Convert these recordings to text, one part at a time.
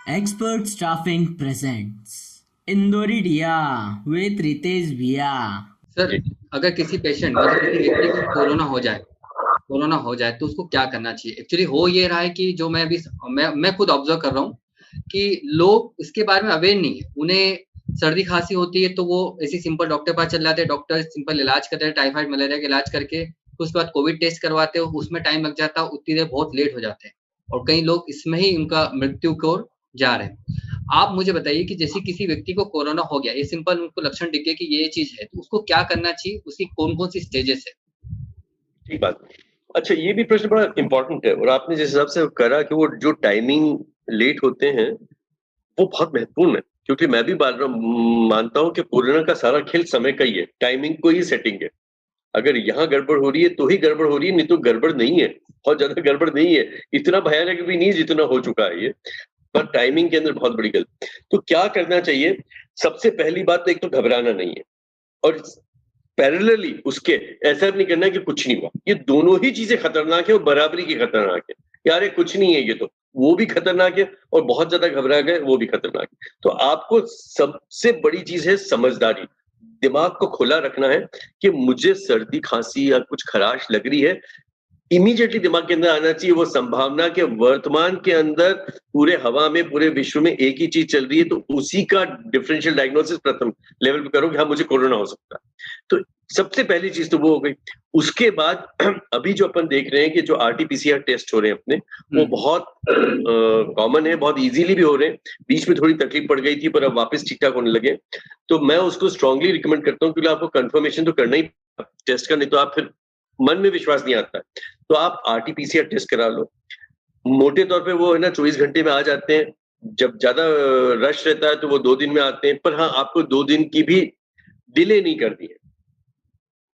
Expert Staffing presents Indoridia with Ritesh Bhia. Sir, ji. अगर किसी patient मतलब किसी व्यक्ति को कोरोना हो जाए तो उसको क्या करना चाहिए? एक्चुअली हो ये रहा है कि जो मैं खुद ऑब्जर्व कर रहा हूँ कि लोग इसके बारे में अवेयर नहीं है। उन्हें सर्दी खांसी होती है तो वो ऐसे सिंपल डॉक्टर के पास चले जाते हैं, डॉक्टर सिंपल इलाज करते हैं, टाइफाइड मलेरिया का इलाज करके फिर उसके बाद कोविड टेस्ट करवाते हो, उसमें टाइम लग जाता है, उतनी देर बहुत लेट हो जाते हैं और कई लोग इसमें ही उनका मृत्यु की ओर जा रहे हैं। आप मुझे बताइए कि जैसे किसी व्यक्ति को कोरोना हो गया, ये सिंपल उनको लक्षण दिख गए कि ये चीज़ है, तो उसको क्या करना चाहिए? उसकी कौन-कौन सी स्टेजेस है? ठीक बात। अच्छा, ये भी प्रश्न बड़ा इम्पोर्टेंट है और आपने जिस हिसाब से करा कि वो जो टाइमिंग लेट होते हैं, वो बहुत महत्वपूर्ण है। क्योंकि मैं भी मानता हूँ कि कोरोना का सारा खेल समय का ही है, टाइमिंग को ही सेटिंग है। अगर यहाँ गड़बड़ हो रही है, तो ही गड़बड़ हो रही है, नहीं तो गड़बड़ नहीं है। बहुत ज़्यादा गड़बड़ नहीं है। इतना भयानक भी नहीं है जितना हो चुका है ये, पर टाइमिंग के अंदर बहुत बड़ी गलती। तो क्या करना चाहिए? सबसे पहली बात तो एक तो घबराना नहीं है और पैरेलली उसके ऐसा भी नहीं करना है कि कुछ नहीं हुआ। ये दोनों ही चीजें खतरनाक है और बराबरी की खतरनाक है। यार ये कुछ नहीं है, ये तो वो भी खतरनाक है और बहुत ज्यादा घबरा गए वो भी खतरनाक है। तो आपको सबसे बड़ी चीज है समझदारी। दिमाग को खुला रखना है कि मुझे सर्दी खांसी या कुछ खराश लग रही है, इमीडिएटली दिमाग के अंदर आना चाहिए वो संभावना कि वर्तमान के अंदर पूरे हवा में पूरे विश्व में एक ही चीज चल रही है, तो उसी का डिफरेंशियल डायग्नोसिस प्रथम लेवल पे करो कि हाँ मुझे कोरोना हो सकता है। तो सबसे पहली चीज तो वो हो गई। उसके बाद अभी जो अपन देख रहे हैं कि जो आरटीपीसीआर टेस्ट हो रहे हैं अपने, वो बहुत कॉमन है, बहुत इजीली भी हो रहे हैं। बीच में थोड़ी तकलीफ पड़ गई थी पर अब वापस ठीक ठाक होने लगे। तो मैं उसको स्ट्रांगली रिकमेंड करता हूँ, क्योंकि आपको कंफर्मेशन तो करना ही टेस्ट का, नहीं तो आप फिर मन में विश्वास नहीं आता है। तो आप आरटीपीसीआर टेस्ट करा लो। मोटे तौर पे वो है ना 24 घंटे में आ जाते हैं। जब ज्यादा रश रहता है तो वो 2 दिन में आते हैं, पर हाँ आपको 2 दिन की भी डिले नहीं करनी है।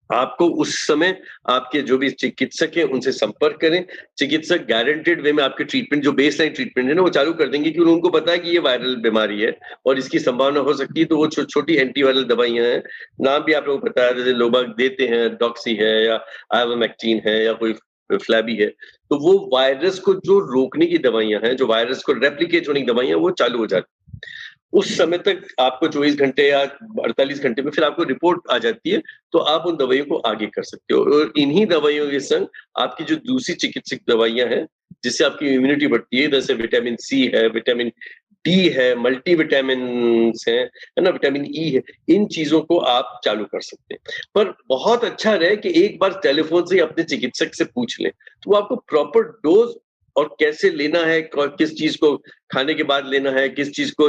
आपको उस समय आपके जो भी चिकित्सक हैं उनसे संपर्क करें। चिकित्सक गारंटेड वे में आपके ट्रीटमेंट, जो बेसलाइन ट्रीटमेंट है ना, वो चालू कर देंगे, क्योंकि उनको पता है कि ये वायरल बीमारी है और इसकी संभावना हो सकती है। तो वो छोटी एंटीवायरल दवाइयां हैं, नाम भी आप लोगों को पता है, जैसे लोग देते हैं, डॉक्सी है या आइवरमेक्टिन है या कोई फ्लैबी है। तो वो वायरस को जो रोकने की दवाइयां हैं, जो वायरस को रेप्लिकेट होने की दवाइयां, वो चालू हो जाती है। उस समय तक आपको 24 घंटे या 48 घंटे में फिर आपको रिपोर्ट आ जाती है, तो आप उन दवाइयों को आगे कर सकते हो। और इन्हीं दवाइयों के संग आपकी जो दूसरी चिकित्सक दवाइयां हैं, जिससे आपकी इम्यूनिटी बढ़ती है, जैसे विटामिन सी है, विटामिन डी है, मल्टीविटामिन्स हैं, है ना, विटामिन ई है, इन चीजों को आप चालू कर सकते हैं। पर बहुत अच्छा रहे कि एक बार टेलीफोन से ही अपने चिकित्सक से पूछ लें, तो वो आपको प्रॉपर डोज और कैसे लेना है, किस चीज को खाने के बाद लेना है, किस चीज को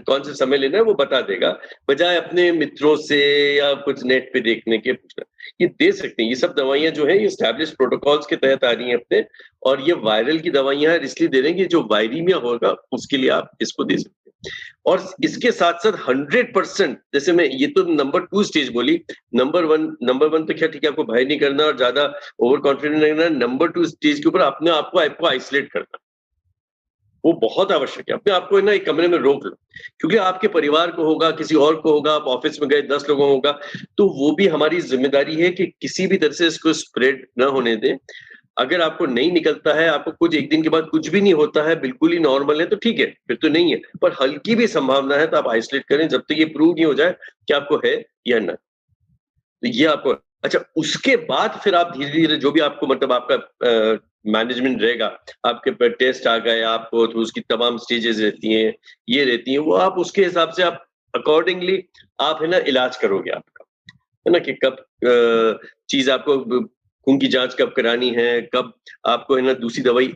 कौन से समय लेना है, वो बता देगा, बजाय अपने मित्रों से या कुछ नेट पे देखने के पूछना। ये दे सकते हैं, ये सब दवाइयां जो है ये एस्टैब्लिश प्रोटोकॉल्स के तहत आ रही हैं अपने, और ये वायरल की दवाइयां हैं, इसलिए दे रहे हैं कि जो वायरीमिया होगा उसके लिए आप इसको दे सकते हैं। और इसके साथ साथ 100%, जैसे मैं ये तो नंबर 2 स्टेज बोली, नंबर 1 तो क्या ठीक है, आपको भय नहीं करना और ज्यादा ओवर कॉन्फिडेंट नहीं रहना। नंबर 2 स्टेज के ऊपर अपने आपको आइसोलेट करना, वो बहुत आवश्यक है। अपने आप को ना एक कमरे में रोक लो, क्योंकि आपके परिवार को होगा, किसी और को होगा, आप ऑफिस में गए 10 लोगों को होगा, तो वो भी हमारी जिम्मेदारी है कि किसी भी तरह से इसको स्प्रेड ना होने दें। अगर आपको नहीं निकलता है, आपको कुछ एक दिन के बाद कुछ भी नहीं होता है, बिल्कुल ही नॉर्मल है, तो ठीक है, फिर तो नहीं है। पर हल्की भी संभावना है तो आप आइसोलेट करें जब तक ये प्रूव नहीं हो जाए कि आपको है या ना। तो ये आपको, अच्छा उसके बाद फिर आप धीरे-धीरे जो भी आपको मतलब आपका मैनेजमेंट रहेगा, आपके पे टेस्ट आ गए आपको, तो उसकी तमाम स्टेजेस रहती हैं, ये रहती हैं, वो आप उसके हिसाब से आप अकॉर्डिंगली आप है ना इलाज करोगे आपका, है ना, कि कब चीज़ आपको खून की जाँच कब करानी है, कब आपको है ना दूसरी दवाई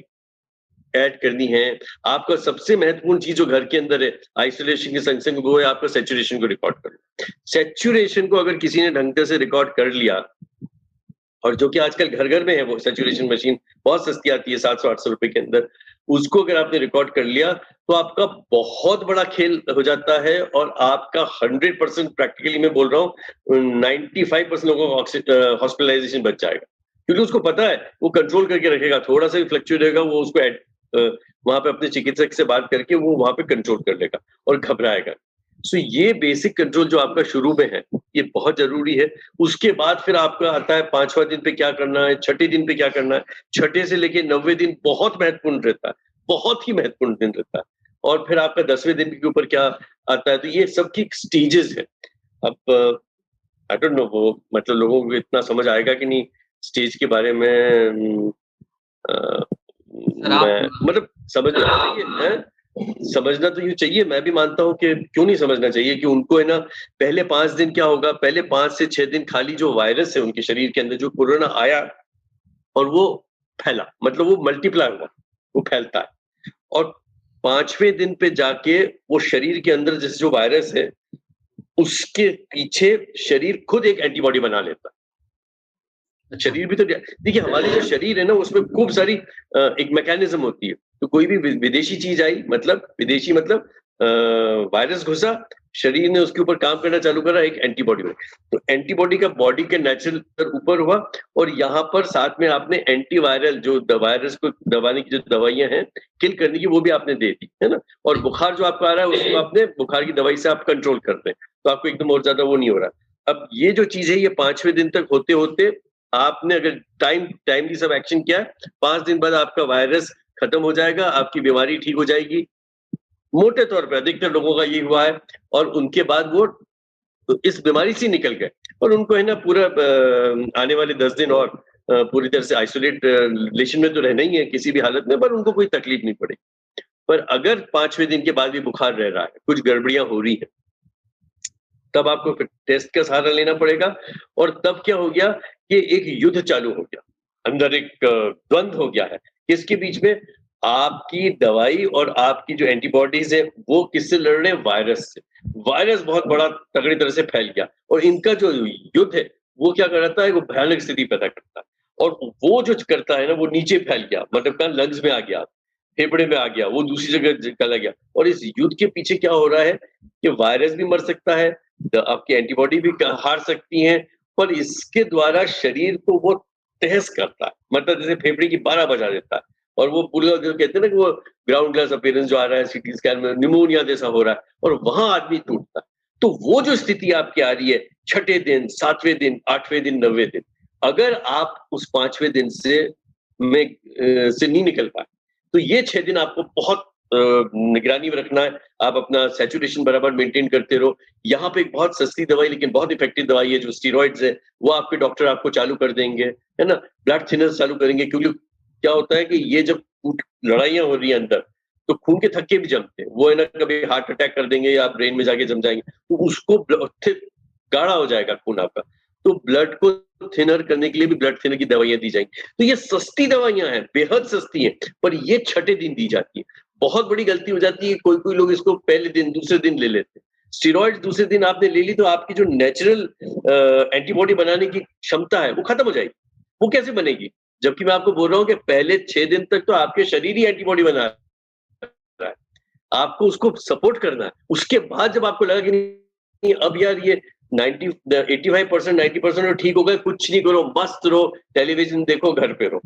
ऐड करनी है। आपका सबसे महत्वपूर्ण चीज़ जो घर के अंदर है, आइसोलेशन के संग-संग, वो है आपका सैचुरेशन को रिकॉर्ड करना। सैचुरेशन को अगर किसी ने ढंग से रिकॉर्ड कर लिया, और जो कि आजकल घर-घर में है, वो सैचुरेशन मशीन बहुत सस्ती आती है, 700-800 रुपए के अंदर। उसको अगर आपने रिकॉर्ड कर लिया, तो आपका बहुत बड़ा खेल हो जाता है और आपका 100% प्रैक्टिकली मैं बोल रहा हूँ 95% लोगों का हॉस्पिटलाइज़ेशन बच जाएगा। क्योंकि उसको पता है, वो कंट्रोल करके रखेगा, थोड़ा-सा भी फ्लक्चुएट होगा, वो उसको वहाँ पे अपने चिकित्सक से बात करके वो वहाँ पे कंट्रोल कर लेगा और घबराएगा। सो ये बेसिक कंट्रोल जो आपका शुरू में है, ये बहुत ज़रूरी है। उसके बाद फिर आपका आता है 5वाँ दिन पे क्या करना है, छठे दिन पे क्या करना है। छठे से लेके 90वें दिन बहुत महत्वपूर्ण रहता है, बहुत ही महत्वपूर्ण दिन रहता है। और फिर आपका 10वें दिन के ऊपर क्या आता है। तो ये सबकी स्टेजेस है। अब आई डोंट नो वो मतलब लोगों को इतना समझ आएगा कि नहीं स्टेज के बारे में। सर आप मैं मतलब समझना चाहिए है, समझना तो यूँ चाहिए। मैं भी मानता हूँ कि क्यों नहीं समझना चाहिए कि उनको है ना पहले 5 दिन क्या होगा, पहले 5 से 6 दिन खाली जो वायरस है उनके शरीर के अंदर, जो कोरोना आया और वो फैला, मतलब वो मल्टीप्लाई हुआ, वो फैलता है। और 5वें दिन पे जाके वो शरीर के अंदर जैसे जो वायरस है, उसके पीछे शरीर खुद एक एंटीबॉडी बना लेता है। शरीर भी तो देखिए हमारे जो शरीर है ना उसमें खूब सारी एक मैकेनिज्म होती है। तो कोई भी विदेशी चीज आई, मतलब विदेशी मतलब वायरस घुसा, शरीर ने उसके ऊपर काम करना चालू करा, एक एंटीबॉडी बनी। तो एंटीबॉडी का बॉडी के नेचुरल ऊपर हुआ, और यहाँ पर साथ में आपने एंटीवायरल जो वायरस को दबाने की जो दवाइयां हैं, किल करने की, वो भी आपने दे दी है ना। और बुखार जो आपका आ रहा है उसको आपने बुखार की दवाई से आप कंट्रोल करते हैं, तो आपको एकदम और ज्यादा वो नहीं हो रहा। अब ये जो चीज है ये 5वें दिन तक होते होते आपने अगर टाइमली सब एक्शन किया, 5 दिन बाद आपका वायरस खत्म हो जाएगा, आपकी बीमारी ठीक हो जाएगी। मोटे तौर पे अधिकतर लोगों का ये हुआ है, और उनके बाद वो इस बीमारी से निकल गए, और उनको है ना पूरा आने वाले 10 दिन और पूरी तरह से आइसोलेट रिलेशन में तो रहना ही है किसी भी हालत में, पर उनको कोई तकलीफ नहीं पड़ेगी। पर अगर 5वें दिन के बाद भी बुखार रह रहा है, कुछ गड़बड़ियां हो रही है, तब आपको फिर टेस्ट का सहारा लेना पड़ेगा। और तब क्या हो गया कि एक युद्ध चालू हो गया, अंदर एक द्वंद्व हो गया है। किसके बीच में? आपकी दवाई और आपकी जो एंटीबॉडीज है वो किससे लड़ रहे हैं? वायरस से। वायरस बहुत बड़ा तगड़ी तरह से फैल गया, और इनका जो युद्ध है वो क्या करता है, वो भयानक स्थिति पैदा करता है। और वो जो करता है ना वो नीचे फैल गया, मतलब कहाँ लंग्स में आ गया, फेफड़े में आ गया, वो दूसरी जगह चला गया। और इस युद्ध के पीछे क्या हो रहा है कि वायरस भी मर सकता है, आपकी एंटीबॉडी भी हार सकती हैं, पर इसके द्वारा शरीर को वो तहस करता है, मतलब जैसे फेफड़े की 12 बजा देता है। और वो पूरा जो कहते हैं ना कि वो ग्राउंड ग्लास अपीयरेंस जो आ रहा है सीटी स्कैन में, निमोनिया जैसा हो रहा है, और वहां आदमी टूटता है। तो वो जो स्थिति आपकी आ रही है 6ठे दिन, 7वें दिन, 8वें दिन, 9वें दिन, अगर आप उस 5वें दिन से नहीं निकल पाए, तो ये 6 दिन आपको बहुत निगरानी में रखना है। आप अपना सैचुरेशन बराबर मेंटेन करते रहो। यहाँ पे एक बहुत सस्ती दवाई लेकिन बहुत इफेक्टिव दवाई है जो स्टेरॉइड्स है, वो आपके डॉक्टर आपको चालू कर देंगे, है ना। ब्लड थिनर्स चालू करेंगे, क्योंकि क्या होता है कि ये जब लड़ाइयां हो रही है अंदर, तो खून के थक्के भी जमते हैं, वो है ना कभी हार्ट अटैक कर देंगे या ब्रेन में जाके जम जाएंगे, तो उसको गाढ़ा हो जाएगा खून आपका। तो ब्लड को थिनर करने के लिए भी ब्लड थिनर की दवाइयां दी जाएंगी। तो ये सस्ती दवाइयां हैं, बेहद सस्ती हैं, पर ये 6ठे दिन दी जाती है। बहुत बड़ी गलती हो जाती है, कोई कोई लोग इसको पहले दिन दूसरे दिन ले लेते हैं। स्टेरॉइड दूसरे दिन आपने ले ली तो आपकी जो नेचुरल एंटीबॉडी बनाने की क्षमता है वो खत्म हो जाएगी। वो कैसे बनेगी? जबकि मैं आपको बोल रहा हूँ कि पहले 6 दिन तक तो आपके शरीर ही एंटीबॉडी बना रहा है, आपको उसको सपोर्ट करना है। उसके बाद जब आपको लगा कि नहीं अब यार ये 85% 90% ठीक हो गए, कुछ नहीं करो, मस्त रहो, टेलीविजन देखो, घर पे रहो।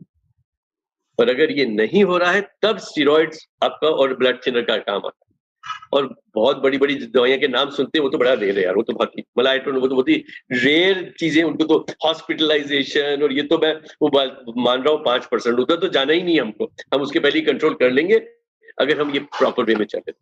पर अगर ये नहीं हो रहा है तब स्टेरॉइड्स आपका और ब्लड थिनर का काम आता है। और बहुत बड़ी बड़ी दवाइयां के नाम सुनते हैं, वो तो बड़ा रेयर है यार, वो तो बहुत ही मतलब वो तो बहुत ही रेयर चीजें, उनको तो हॉस्पिटलाइजेशन और ये तो मैं वो मान रहा हूँ 5%, उधर तो जाना ही नहीं हमको, हम उसके पहले ही कंट्रोल कर लेंगे अगर हम ये प्रॉपर वे में चले।